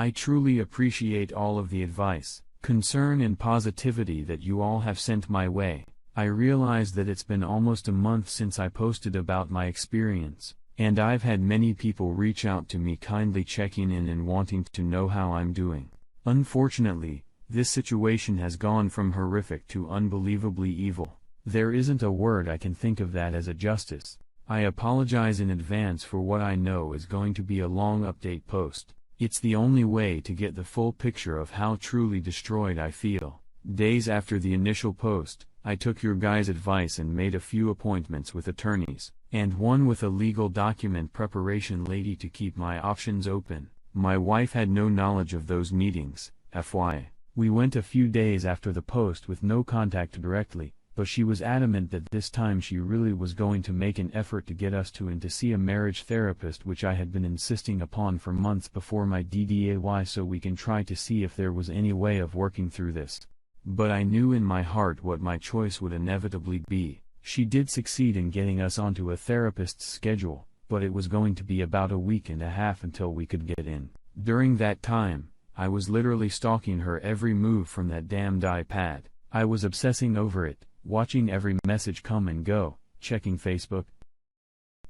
I truly appreciate all of the advice, concern and positivity that you all have sent my way. I realize that it's been almost a month since I posted about my experience, and I've had many people reach out to me kindly checking in and wanting to know how I'm doing. Unfortunately, this situation has gone from horrific to unbelievably evil. There isn't a word I can think of that as a justice. I apologize in advance for what I know is going to be a long update post. It's the only way to get the full picture of how truly destroyed I feel. Days after the initial post, I took your guys' advice and made a few appointments with attorneys, and one with a legal document preparation lady to keep my options open. My wife had no knowledge of those meetings, FYI. We went a few days after the post with no contact directly, but she was adamant that this time she really was going to make an effort to get us to see a marriage therapist, which I had been insisting upon for months before my DDAY, so we can try to see if there was any way of working through this. But I knew in my heart what my choice would inevitably be. She did succeed in getting us onto a therapist's schedule, but it was going to be about a week and a half until we could get in. During that time, I was literally stalking her every move from that damned iPad. I was obsessing over it, watching every message come and go, checking Facebook,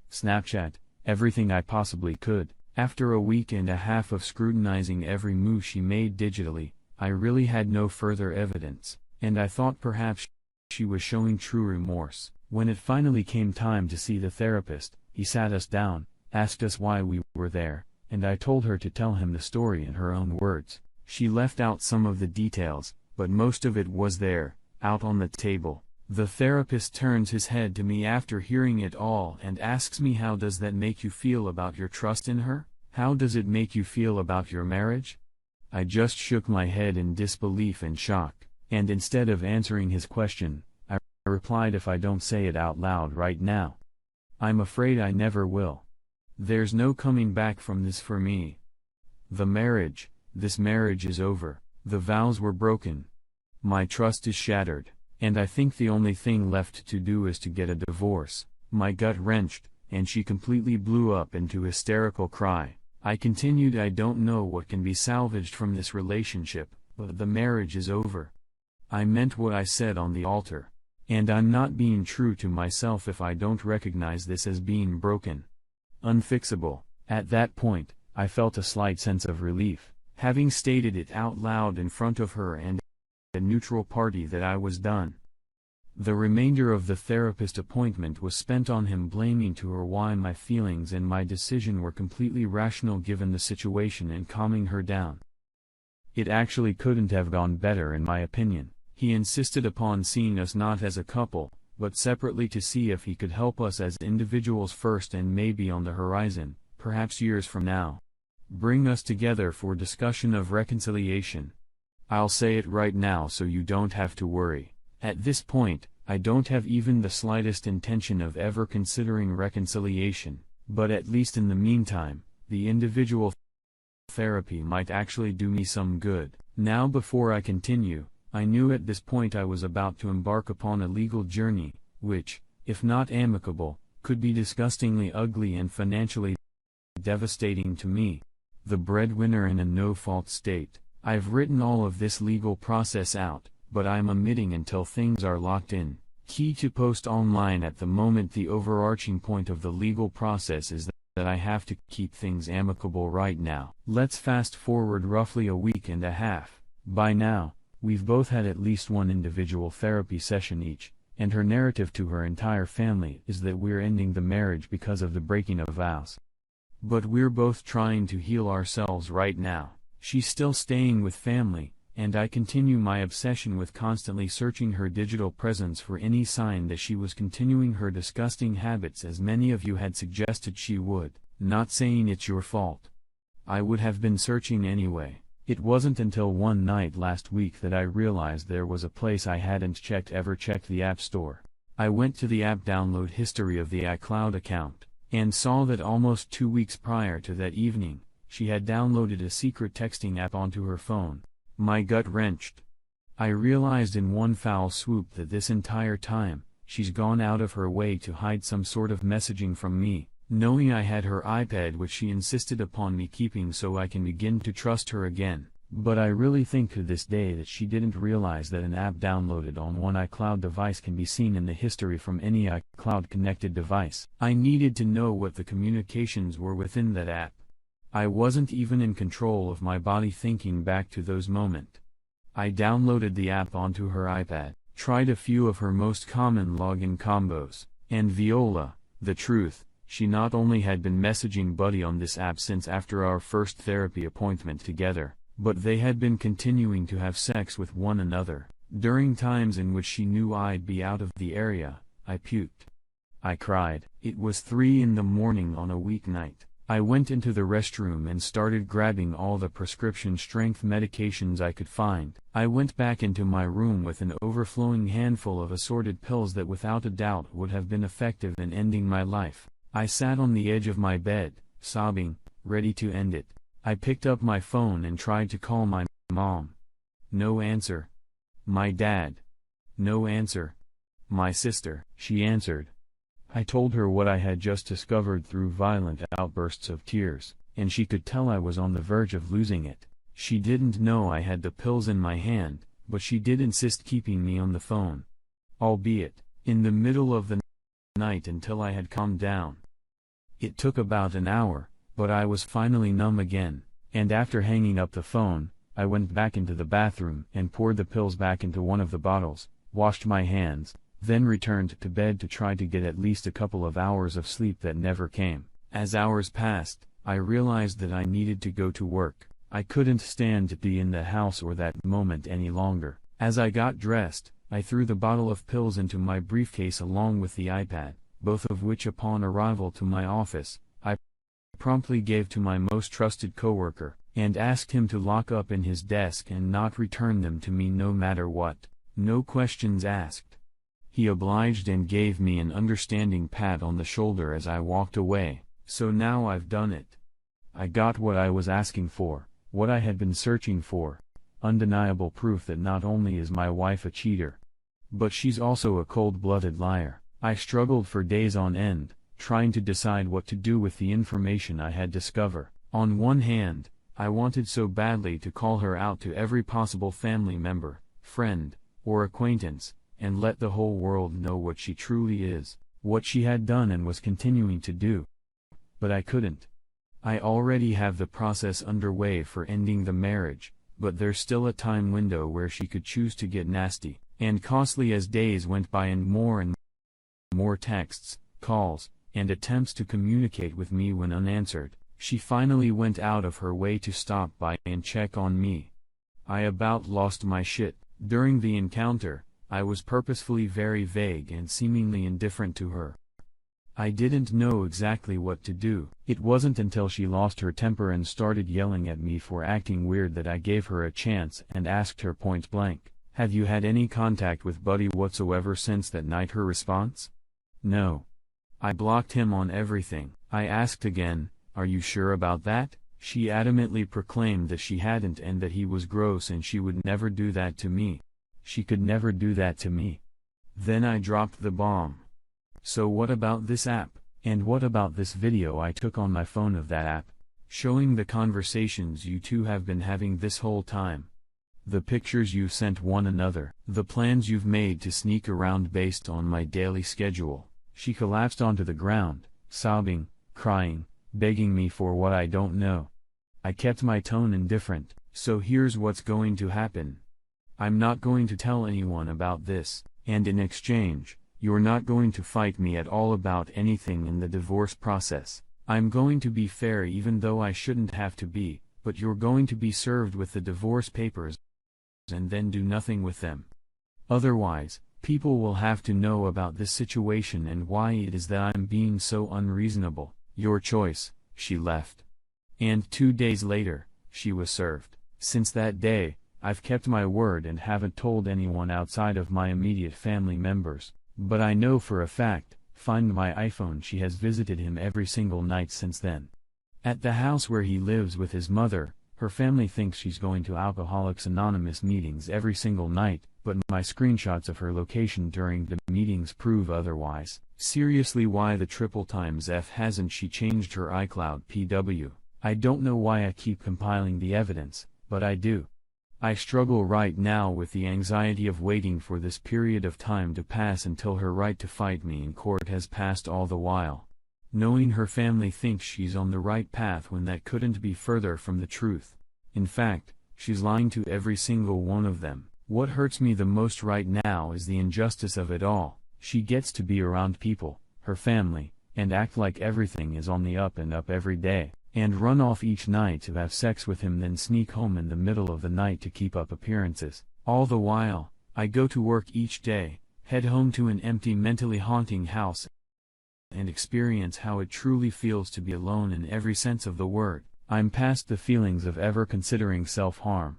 Snapchat, everything I possibly could. After a week and a half of scrutinizing every move she made digitally, I really had no further evidence, and I thought perhaps she was showing true remorse. When it finally came time to see the therapist, he sat us down, asked us why we were there, and I told her to tell him the story in her own words. She left out some of the details, but most of it was there, out on the table. The therapist turns his head to me after hearing it all and asks me, how does that make you feel about your trust in her? How does it make you feel about your marriage? I just shook my head in disbelief and shock, and instead of answering his question, I replied, if I don't say it out loud right now, I'm afraid I never will. There's no coming back from this for me. This marriage is over. The vows were broken. My trust is shattered, and I think the only thing left to do is to get a divorce. My gut wrenched, and she completely blew up into hysterical cry. I continued, I don't know what can be salvaged from this relationship, but the marriage is over. I meant what I said on the altar, and I'm not being true to myself if I don't recognize this as being broken. Unfixable. At that point, I felt a slight sense of relief, having stated it out loud in front of her and a neutral party that I was done. The remainder of the therapist appointment was spent on him blaming to her why my feelings and my decision were completely rational given the situation and calming her down. It actually couldn't have gone better in my opinion. He insisted upon seeing us not as a couple, but separately to see if he could help us as individuals first and maybe on the horizon, perhaps years from now, bring us together for discussion of reconciliation. I'll say it right now so you don't have to worry. At this point, I don't have even the slightest intention of ever considering reconciliation, but at least in the meantime, the individual therapy might actually do me some good. Now, before I continue, I knew at this point I was about to embark upon a legal journey, which, if not amicable, could be disgustingly ugly and financially devastating to me, the breadwinner in a no-fault state. I've written all of this legal process out, but I'm omitting until things are locked in. Key to post online at the moment. The overarching point of the legal process is that I have to keep things amicable right now. Let's fast forward roughly a week and a half. By now, we've both had at least one individual therapy session each, and her narrative to her entire family is that we're ending the marriage because of the breaking of vows. But we're both trying to heal ourselves right now. She's still staying with family, and I continue my obsession with constantly searching her digital presence for any sign that she was continuing her disgusting habits, as many of you had suggested she would. Not saying it's your fault. I would have been searching anyway. It wasn't until one night last week that I realized there was a place I hadn't ever checked the App Store. I went to the app download history of the iCloud account, and saw that almost 2 weeks prior to that evening, she had downloaded a secret texting app onto her phone. My gut wrenched. I realized in one foul swoop that this entire time, she's gone out of her way to hide some sort of messaging from me, knowing I had her iPad which she insisted upon me keeping so I can begin to trust her again. But I really think to this day that she didn't realize that an app downloaded on one iCloud device can be seen in the history from any iCloud-connected device. I needed to know what the communications were within that app. I wasn't even in control of my body thinking back to those moments. I downloaded the app onto her iPad, tried a few of her most common login combos, and Viola, the truth, she not only had been messaging Buddy on this app since after our first therapy appointment together, but they had been continuing to have sex with one another. During times in which she knew I'd be out of the area, I puked. I cried. It was 3 in the morning on a weeknight. I went into the restroom and started grabbing all the prescription strength medications I could find. I went back into my room with an overflowing handful of assorted pills that without a doubt would have been effective in ending my life. I sat on the edge of my bed, sobbing, ready to end it. I picked up my phone and tried to call my mom. No answer. My dad. No answer. My sister. She answered. I told her what I had just discovered through violent outbursts of tears, and she could tell I was on the verge of losing it. She didn't know I had the pills in my hand, but she did insist keeping me on the phone. Albeit, in the middle of the night until I had calmed down. It took about an hour, but I was finally numb again, and after hanging up the phone, I went back into the bathroom and poured the pills back into one of the bottles, washed my hands, then returned to bed to try to get at least a couple of hours of sleep that never came. As hours passed, I realized that I needed to go to work. I couldn't stand to be in the house or that moment any longer. As I got dressed, I threw the bottle of pills into my briefcase along with the iPad, both of which upon arrival to my office, I promptly gave to my most trusted coworker, and asked him to lock up in his desk and not return them to me no matter what. No questions asked. He obliged and gave me an understanding pat on the shoulder as I walked away. So now I've done it. I got what I was asking for, what I had been searching for. Undeniable proof that not only is my wife a cheater, but she's also a cold-blooded liar. I struggled for days on end, trying to decide what to do with the information I had discovered. On one hand, I wanted so badly to call her out to every possible family member, friend, or acquaintance, and let the whole world know what she truly is, what she had done and was continuing to do. But I couldn't. I already have the process underway for ending the marriage, but there's still a time window where she could choose to get nasty and costly as days went by and more texts, calls, and attempts to communicate with me went unanswered. She finally went out of her way to stop by and check on me. I about lost my shit. During the encounter, I was purposefully very vague and seemingly indifferent to her. I didn't know exactly what to do. It wasn't until she lost her temper and started yelling at me for acting weird that I gave her a chance and asked her point blank, "Have you had any contact with Buddy whatsoever since that night?" Her response? "No. I blocked him on everything." I asked again, "Are you sure about that?" She adamantly proclaimed that she hadn't and that he was gross and she would never do that to me. She could never do that to me. Then I dropped the bomb. "So what about this app? And what about this video I took on my phone of that app, showing the conversations you two have been having this whole time? The pictures you've sent one another, the plans you've made to sneak around based on my daily schedule." She collapsed onto the ground, sobbing, crying, begging me for what I don't know. I kept my tone indifferent. "So here's what's going to happen. I'm not going to tell anyone about this, and in exchange, you're not going to fight me at all about anything in the divorce process. I'm going to be fair even though I shouldn't have to be, but you're going to be served with the divorce papers and then do nothing with them. Otherwise, people will have to know about this situation and why it is that I'm being so unreasonable. Your choice." She left. And 2 days later, she was served. Since that day, I've kept my word and haven't told anyone outside of my immediate family members. But I know for a fact, find my iPhone, she has visited him every single night since then. At the house where he lives with his mother, her family thinks she's going to Alcoholics Anonymous meetings every single night, but my screenshots of her location during the meetings prove otherwise. Seriously, why the triple times F hasn't she changed her iCloud PW? I don't know why I keep compiling the evidence, but I do. I struggle right now with the anxiety of waiting for this period of time to pass until her right to fight me in court has passed, all the while knowing her family thinks she's on the right path when that couldn't be further from the truth. In fact, she's lying to every single one of them. What hurts me the most right now is the injustice of it all. She gets to be around people, her family, and act like everything is on the up and up every day, and run off each night to have sex with him, then sneak home in the middle of the night to keep up appearances. All the while, I go to work each day, head home to an empty, mentally haunting house, and experience how it truly feels to be alone in every sense of the word. I'm past the feelings of ever considering self-harm.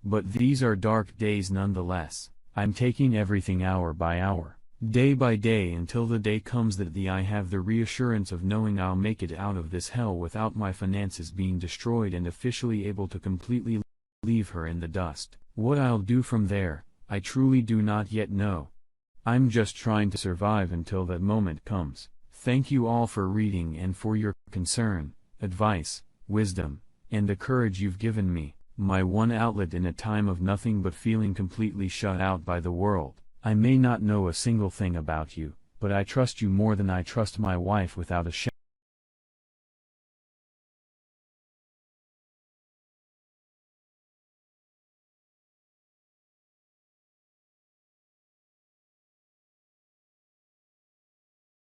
But these are dark days nonetheless. I'm taking everything hour by hour, day by day, until the day comes that I have the reassurance of knowing I'll make it out of this hell without my finances being destroyed and officially able to completely leave her in the dust. What I'll do from there, I truly do not yet know. I'm just trying to survive until that moment comes. Thank you all for reading and for your concern, advice, wisdom, and the courage you've given me, my one outlet in a time of nothing but feeling completely shut out by the world. I may not know a single thing about you, but I trust you more than I trust my wife, without a shadow